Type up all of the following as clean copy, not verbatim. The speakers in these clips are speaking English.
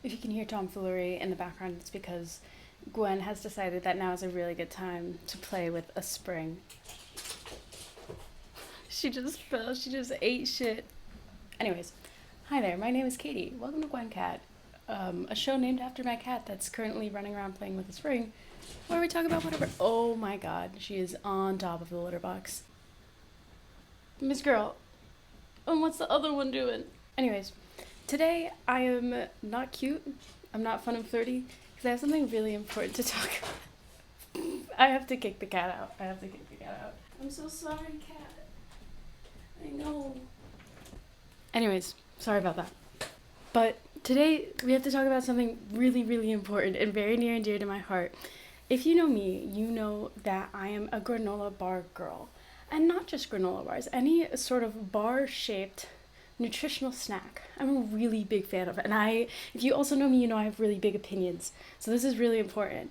If you can hear tomfoolery in the background, it's because Gwen has decided that now is a really good time to play with a spring. She just fell. She just ate shit. Anyways, hi there. My name is Katie. Welcome to Gwen Cat, a show named after my cat that's currently running around playing with a spring, where we talk about whatever. Oh my god, she is on top of the litter box. Miss Girl, what's the other one doing? Anyways, today I am not cute. I'm not fun and flirty because I have something really important to talk about. I have to kick the cat out. I'm so sorry, cat. I know. Anyways, sorry about that. But today we have to talk about something really, really important and very near and dear to my heart. If you know me, you know that I am a granola bar girl. And not just granola bars, any sort of bar-shaped nutritional snack. I'm a really big fan of it. And if you also know me, you know I have really big opinions. So this is really important.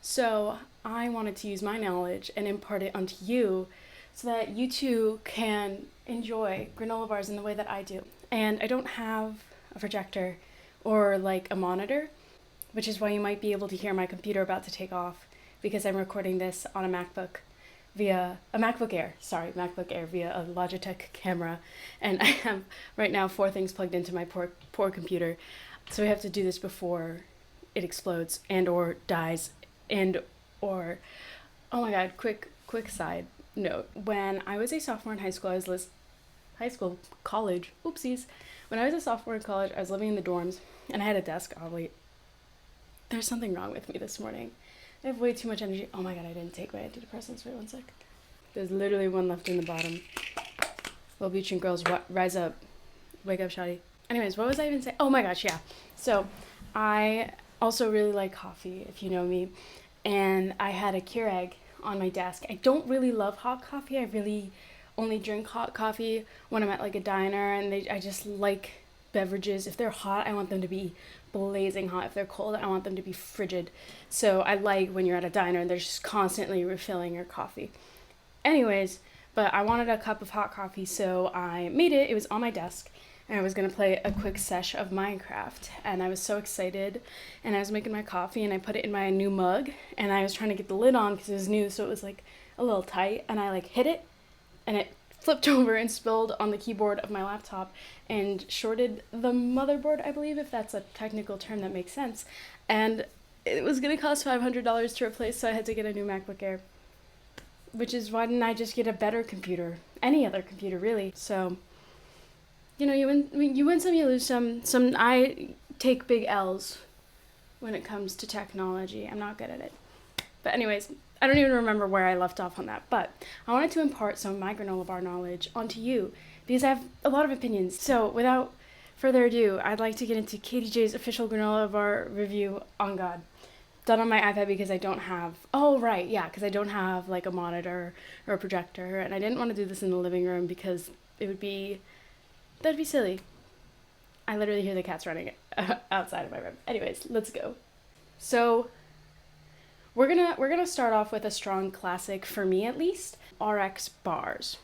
So I wanted to use my knowledge and impart it onto you so that you too can enjoy granola bars in the way that I do. And I don't have a projector or like a monitor, which is why you might be able to hear my computer about to take off because I'm recording this on a MacBook via a MacBook Air via a Logitech camera, and I have right now 4 things plugged into my poor computer, so we have to do this before it explodes and or dies and or oh my god, quick side note. When I was a sophomore in high school, college, oopsies. When I was a sophomore in college, I was living in the dorms and I had a desk. Oh wait, there's something wrong with me this morning. I have way too much energy. Oh my god, I didn't take my antidepressants. Wait 1 sec. There's literally one left in the bottom. Well, beach and girls, rise up. Wake up, shoddy. Anyways, what was I even saying? Oh my gosh, yeah. So, I also really like coffee, if you know me. And I had a Keurig on my desk. I don't really love hot coffee. I really only drink hot coffee when I'm at like a diner. And I just like beverages. If they're hot, I want them to be blazing hot. If they're cold, I want them to be frigid. So I like when you're at a diner and they're just constantly refilling your coffee. Anyways, but I wanted a cup of hot coffee, so I made it. It was on my desk, and I was going to play a quick sesh of Minecraft, and I was so excited, and I was making my coffee, and I put it in my new mug, and I was trying to get the lid on because it was new, so it was like a little tight, and I like hit it, and it flipped over and spilled on the keyboard of my laptop and shorted the motherboard, I believe, if that's a technical term that makes sense. And it was going to cost $500 to replace, so I had to get a new MacBook Air. Which is why didn't I just get a better computer? Any other computer, really. So, you know, you win some, you lose some. I take big L's when it comes to technology. I'm not good at it. But anyways, I don't even remember where I left off on that, but I wanted to impart some of my granola bar knowledge onto you because I have a lot of opinions. So without further ado, I'd like to get into Katie J's official granola bar review on God. Done on my iPad because I don't have, because I don't have like a monitor or a projector, and I didn't want to do this in the living room because that'd be silly. I literally hear the cats running outside of my room. Anyways, let's go. So, We're gonna start off with a strong classic, for me at least, RX bars.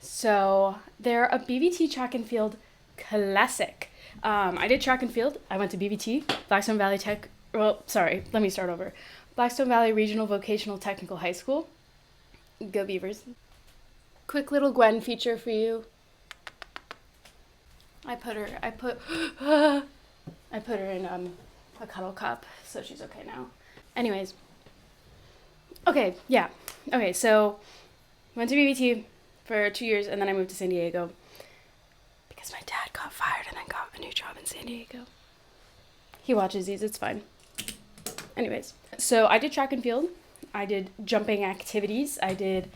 So they're a BVT track and field classic. I did track and field. I went to BVT, Blackstone Valley Blackstone Valley Regional Vocational Technical High School. Go Beavers. Quick little Gwen feature for you. I put her in a cuddle cup, so she's okay now. Anyways. Okay, yeah. Okay, so went to BVT for 2 years, and then I moved to San Diego because my dad got fired and then got a new job in San Diego. He watches these, it's fine. Anyways, so I did track and field. I did jumping activities. I did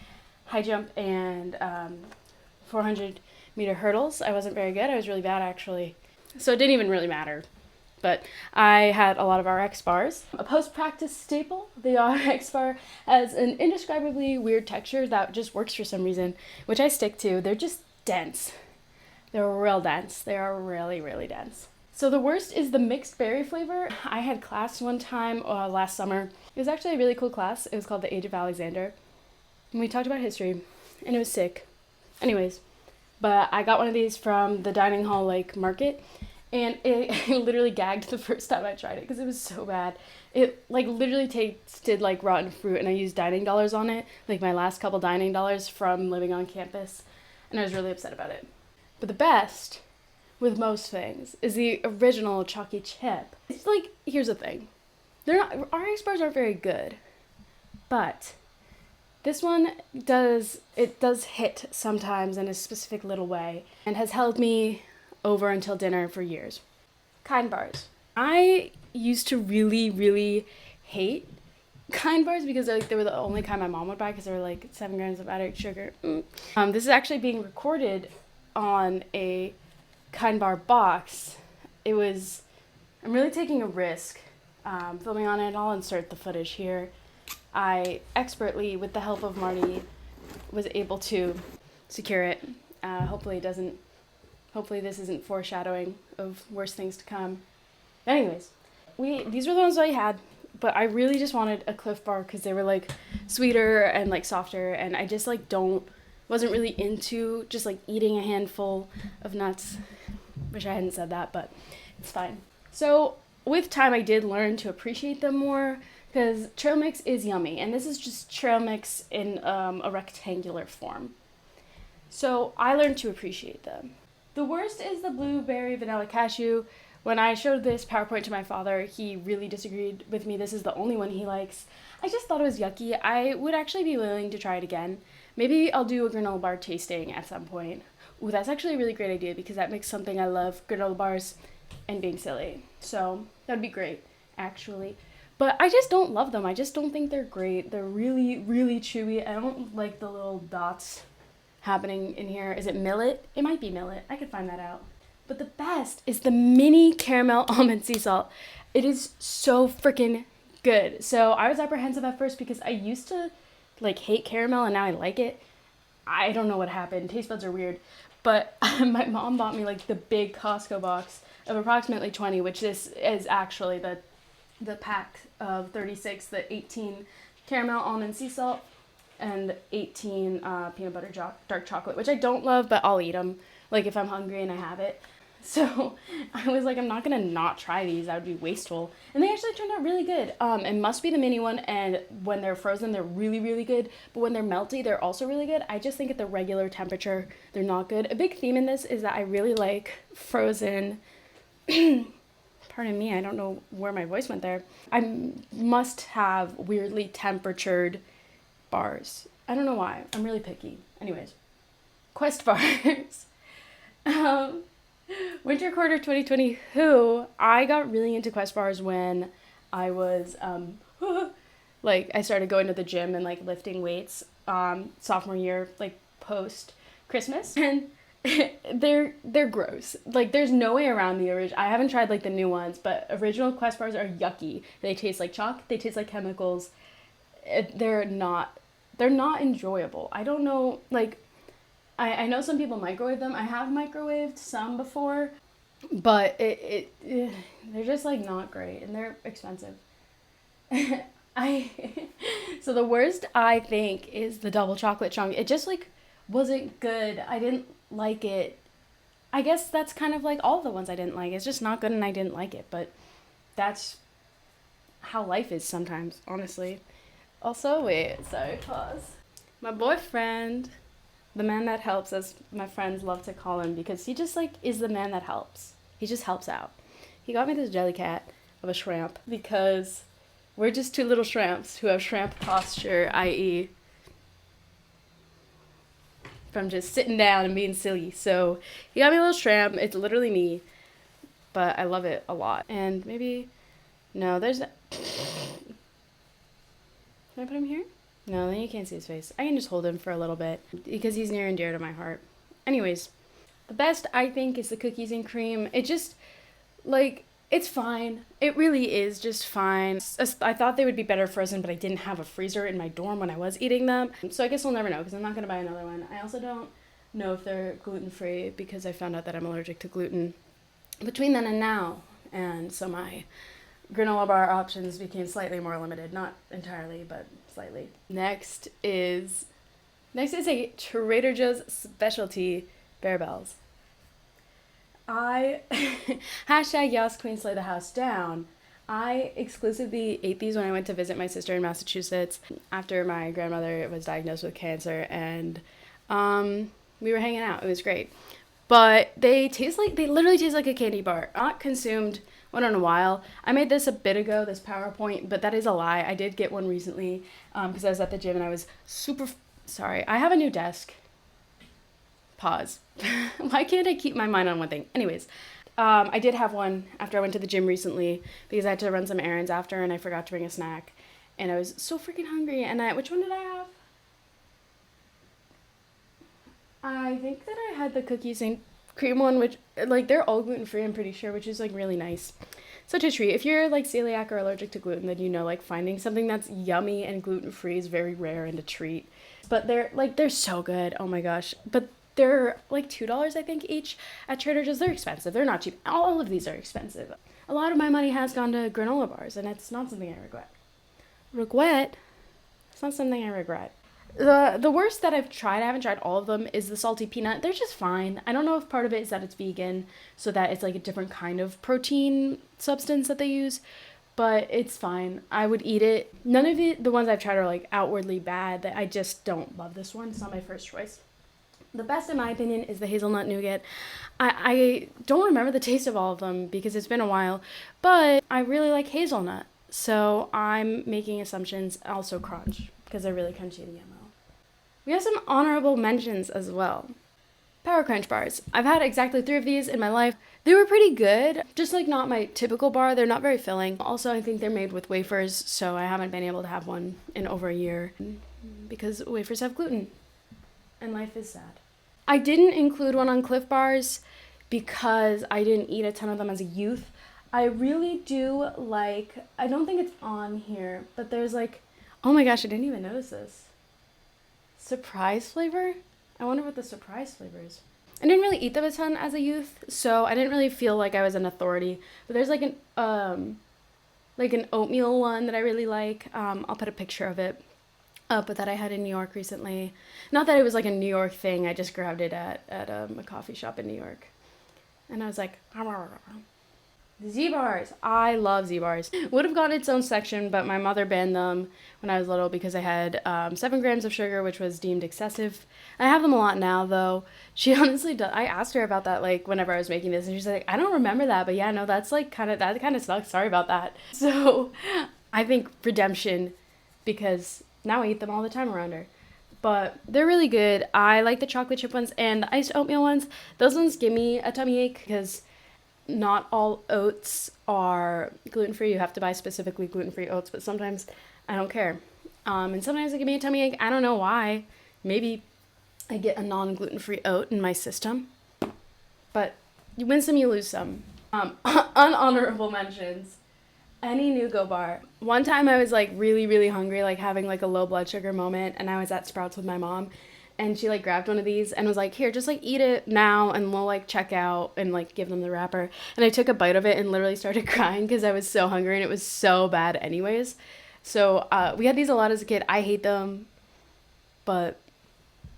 high jump and 400-meter hurdles. I wasn't very good. I was really bad, actually. So it didn't even really matter. But I had a lot of RX bars. A post-practice staple, the RX bar has an indescribably weird texture that just works for some reason, which I stick to. They're just dense. They're real dense. They are really, really dense. So the worst is the mixed berry flavor. I had class one time last summer. It was actually a really cool class. It was called The Age of Alexander. And we talked about history, and it was sick. Anyways, but I got one of these from the dining hall market, And I literally gagged the first time I tried it because it was so bad. It like literally tasted like rotten fruit, and I used dining dollars on it, like my last couple dining dollars from living on campus, and I was really upset about it. But the best with most things is the original chalky chip. It's like, here's the thing. They're not, RX bars aren't very good, but this one does hit sometimes in a specific little way and has held me over until dinner for years. Kind bars. I used to really, really hate kind bars because like they were the only kind my mom would buy because they were like 7 grams of added sugar. This is actually being recorded on a kind bar box. I'm really taking a risk filming on it. I'll insert the footage here. I expertly, with the help of Marty, was able to secure it. Hopefully this isn't foreshadowing of worse things to come. Anyways, these were the ones I had, but I really just wanted a Cliff Bar because they were like sweeter and like softer, and I just like wasn't really into just like eating a handful of nuts. Wish I hadn't said that, but it's fine. So with time, I did learn to appreciate them more because trail mix is yummy, and this is just trail mix in a rectangular form. So I learned to appreciate them. The worst is the blueberry vanilla cashew. When I showed this PowerPoint to my father, he really disagreed with me. This is the only one he likes. I just thought it was yucky. I would actually be willing to try it again. Maybe I'll do a granola bar tasting at some point. Ooh, that's actually a really great idea because that makes something I love, granola bars, and being silly. So that'd be great, actually. But I just don't love them. I just don't think they're great. They're really, really chewy. I don't like the little dots happening in here. Is it millet? It might be millet. I could find that out. But the best is the mini caramel almond sea salt. It is so freaking good. So I was apprehensive at first because I used to like hate caramel and now I like it. I don't know what happened. Taste buds are weird. But my mom bought me like the big Costco box of approximately 20, which this is actually the pack of 36, the 18 caramel almond sea salt and 18 peanut butter dark chocolate, which I don't love, but I'll eat them like if I'm hungry and I have it. So I was like, I'm not gonna not try these. That would be wasteful. And they actually turned out really good. It must be the mini one, and when they're frozen, they're really, really good. But when they're melty, they're also really good. I just think at the regular temperature, they're not good. A big theme in this is that I really like frozen. Pardon me, I don't know where my voice went there. I must have weirdly temperatured bars. I don't know why. I'm really picky. Anyways, Quest bars. Winter quarter 2020. I got really into Quest bars when I was like I started going to the gym and like lifting weights sophomore year, like post Christmas, and they're gross. Like there's no way around the original. I haven't tried like the new ones, but original Quest bars are yucky. They taste like chalk. They taste like chemicals. They're not enjoyable. I don't know, like I know some people microwave them. I have microwaved some before, but they're just like not great, and they're expensive. So the worst I think is the double chocolate chunk. It just like wasn't good. I didn't like it. I guess that's kind of like all the ones I didn't like. It's just not good and I didn't like it, but that's how life is sometimes, honestly. Also, wait, sorry, pause. My boyfriend, the man that helps, as my friends love to call him, because he just like is the man that helps. He just helps out. He got me this jelly cat of a shrimp because we're just two little shrimps who have shrimp posture, i.e. from just sitting down and being silly. So he got me a little shrimp. It's literally me, but I love it a lot. And maybe, no, there's a... Can I put him here? No, then you can't see his face. I can just hold him for a little bit because he's near and dear to my heart. Anyways, the best I think is the cookies and cream. It just, like, it's fine. It really is just fine. I thought they would be better frozen, but I didn't have a freezer in my dorm when I was eating them. So I guess we'll never know because I'm not going to buy another one. I also don't know if they're gluten-free because I found out that I'm allergic to gluten between then and now. And so my granola bar options became slightly more limited. Not entirely, but slightly. Next is a Trader Joe's specialty Bear Bells. I hashtag yes, Queen Slay the House Down. I exclusively ate these when I went to visit my sister in Massachusetts after my grandmother was diagnosed with cancer, and we were hanging out. It was great. But they literally taste like a candy bar. Not consumed one in a while. I made this a bit ago, this PowerPoint, but that is a lie. I did get one recently because I was at the gym and I was sorry. I have a new desk. Pause. Why can't I keep my mind on one thing? Anyways, I did have one after I went to the gym recently because I had to run some errands after and I forgot to bring a snack. And I was so freaking hungry. And which one did I have? I think that I had the cookies and cream one, which, like, they're all gluten-free, I'm pretty sure, which is, like, really nice. Such a treat. If you're, like, celiac or allergic to gluten, then you know, like, finding something that's yummy and gluten-free is very rare and a treat. But they're so good. Oh, my gosh. But they're, like, $2, I think, each at Trader Joe's. They're expensive. They're not cheap. All of these are expensive. A lot of my money has gone to granola bars, and it's not something I regret. Regret? It's not something I regret. The worst that I've tried, I haven't tried all of them, is the salty peanut. They're just fine. I don't know if part of it is that it's vegan, so that it's like a different kind of protein substance that they use, but it's fine. I would eat it. None of the ones I've tried are like outwardly bad. I just don't love this one. It's not my first choice. The best, in my opinion, is the hazelnut nougat. I don't remember the taste of all of them because it's been a while, but I really like hazelnut. So I'm making assumptions, also crunch, because they're really crunchy and yummy. We have some honorable mentions as well. Power Crunch bars. I've had exactly 3 of these in my life. They were pretty good, just like not my typical bar. They're not very filling. Also, I think they're made with wafers, so I haven't been able to have one in over a year because wafers have gluten, and life is sad. I didn't include one on Cliff Bars because I didn't eat a ton of them as a youth. I really do like, I don't think it's on here, but there's like, oh my gosh, I didn't even notice this. Surprise flavor? I wonder what the surprise flavor is. I didn't really eat them a ton as a youth, so I didn't really feel like I was an authority. But there's like an oatmeal one that I really like. I'll put a picture of it up, but that I had in New York recently. Not that it was like a New York thing. I just grabbed it at a coffee shop in New York, and I was like, Z-bars. I love Z-bars. Would have gotten its own section, but my mother banned them when I was little because I had 7 grams of sugar, which was deemed excessive. I have them a lot now, though. She honestly does. I asked her about that, like, whenever I was making this, and she's like, I don't remember that, but yeah, no, that's like that kind of sucks. Sorry about that. So I think redemption, because now I eat them all the time around her. But they're really good. I like the chocolate chip ones and the iced oatmeal ones. Those ones give me a tummy ache because not all oats are gluten-free. You have to buy specifically gluten-free oats, but sometimes I don't care. And sometimes they give me a tummy ache. I don't know why. Maybe I get a non-gluten-free oat in my system. But you win some, you lose some. Unhonorable mentions. Any Nugo bar. One time I was like really, really hungry, like having like a low blood sugar moment, and I was at Sprouts with my mom. And she, like, grabbed one of these and was like, here, just, like, eat it now and we'll, like, check out and, like, give them the wrapper. And I took a bite of it and literally started crying because I was so hungry and it was so bad anyways. So we had these a lot as a kid. I hate them, but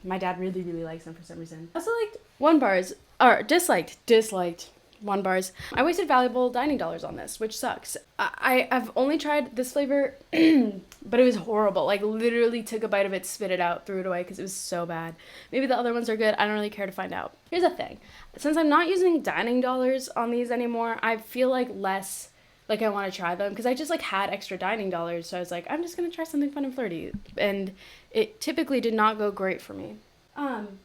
my dad really, really likes them for some reason. I also liked One Bars, or disliked One Bars. I wasted valuable dining dollars on this, which sucks. I've only tried this flavor, but it was horrible. Like, literally took a bite of it, spit it out, threw it away because it was so bad. Maybe the other ones are good. I don't really care to find out. Here's the thing. Since I'm not using dining dollars on these anymore, I feel like less like I want to try them because I just, like, had extra dining dollars. So I was like, I'm just going to try something fun and flirty. And it typically did not go great for me.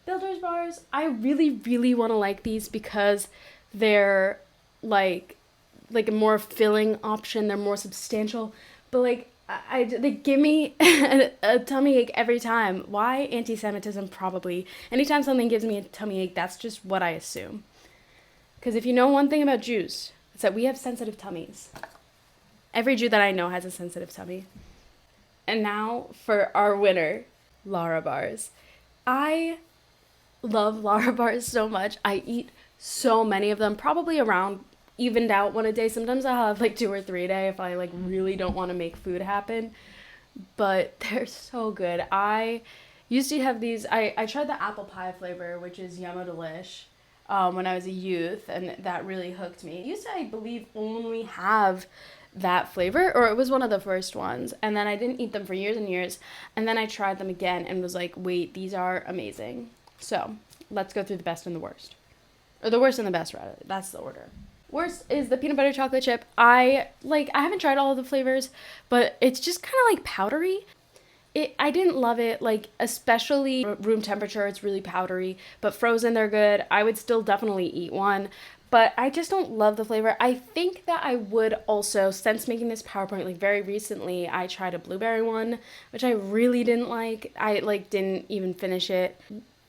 Builder's bars. I really, really want to like these because they're like a more filling option. They're more substantial, but like they give me a tummy ache every time. Why? Anti-Semitism, probably. Anytime something gives me a tummy ache, that's just what I assume. Because if you know one thing about Jews, it's that we have sensitive tummies. Every Jew that I know has a sensitive tummy. And now for our winner, Lara bars. I love Lara bars so much. I eat so many of them, probably around evened out one a day. Sometimes I'll have like 2 or 3 a day if I like really don't want to make food happen, but they're so good. I used to have these. I tried the apple pie flavor, which is Yummo Delish. when I was a youth, and that really hooked me. It used to, I believe, only have that flavor, or it was one of the first ones, and then I didn't eat them for years and years, and then I tried them again and was like, wait, these are amazing. So let's go through the best and the worst, or the worst and the best, rather. That's the order. Worst is the peanut butter chocolate chip. I haven't tried all of the flavors, but it's just kind of like powdery. I didn't love it, like, especially room temperature, it's really powdery, but frozen, they're good. I would still definitely eat one, but I just don't love the flavor. I think that I would also, since making this PowerPoint, like, very recently, I tried a blueberry one, which I really didn't like. I, like, didn't even finish it,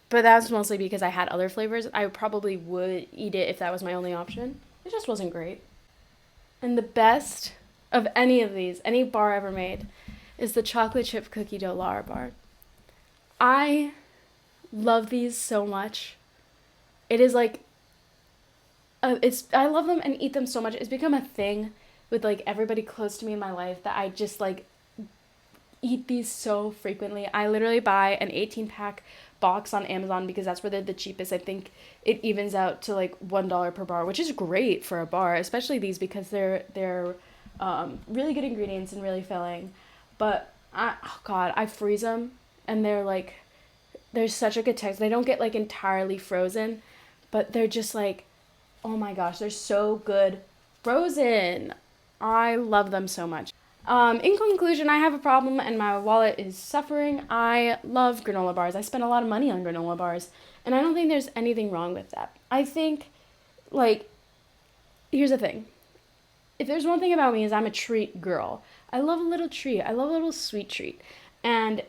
but that's mostly because I had other flavors. I probably would eat it if that was my only option. It just wasn't great. And the best of any of these, any bar ever made, is the chocolate chip cookie dough Lara bar. I love these so much. It is like, I love them and eat them so much. It's become a thing with like everybody close to me in my life that I just like eat these so frequently. I literally buy an 18-pack box on Amazon because that's where they're the cheapest. I think it evens out to like $1 per bar, which is great for a bar, especially these because they're really good ingredients and really filling. But I freeze them, and they're such a good texture. They don't get like entirely frozen, but they're just like, oh my gosh, they're so good frozen. I love them so much. In conclusion, I have a problem and my wallet is suffering. I love granola bars. I spend a lot of money on granola bars, and I don't think there's anything wrong with that. I think, like, here's the thing. If there's one thing about me is I'm a treat girl. I love a little treat. I love a little sweet treat. And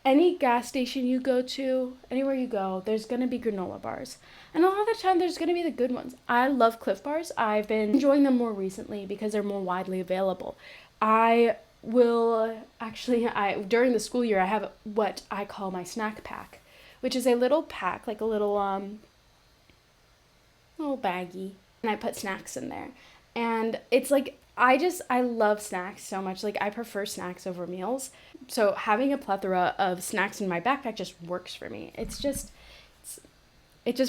any gas station you go to, anywhere you go, there's going to be granola bars. And a lot of the time, there's going to be the good ones. I love Cliff Bars. I've been enjoying them more recently because they're more widely available. I will actually, during the school year, I have what I call my snack pack, which is a little pack, like a little baggie. And I put snacks in there. And it's like, I love snacks so much. Like, I prefer snacks over meals. So having a plethora of snacks in my backpack just works for me. It just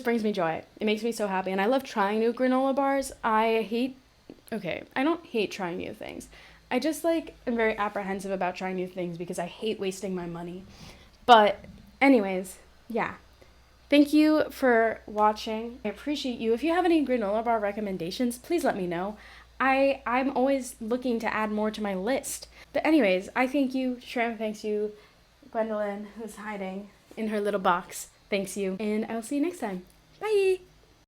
brings me joy. It makes me so happy. And I love trying new granola bars. I don't hate trying new things. I just like am very apprehensive about trying new things because I hate wasting my money. But anyways, yeah. Thank you for watching. I appreciate you. If you have any granola bar recommendations, please let me know. I'm always looking to add more to my list. But anyways, I thank you. Shram thanks you. Gwendolyn, who's hiding in her little box, thanks you. And I'll see you next time. Bye!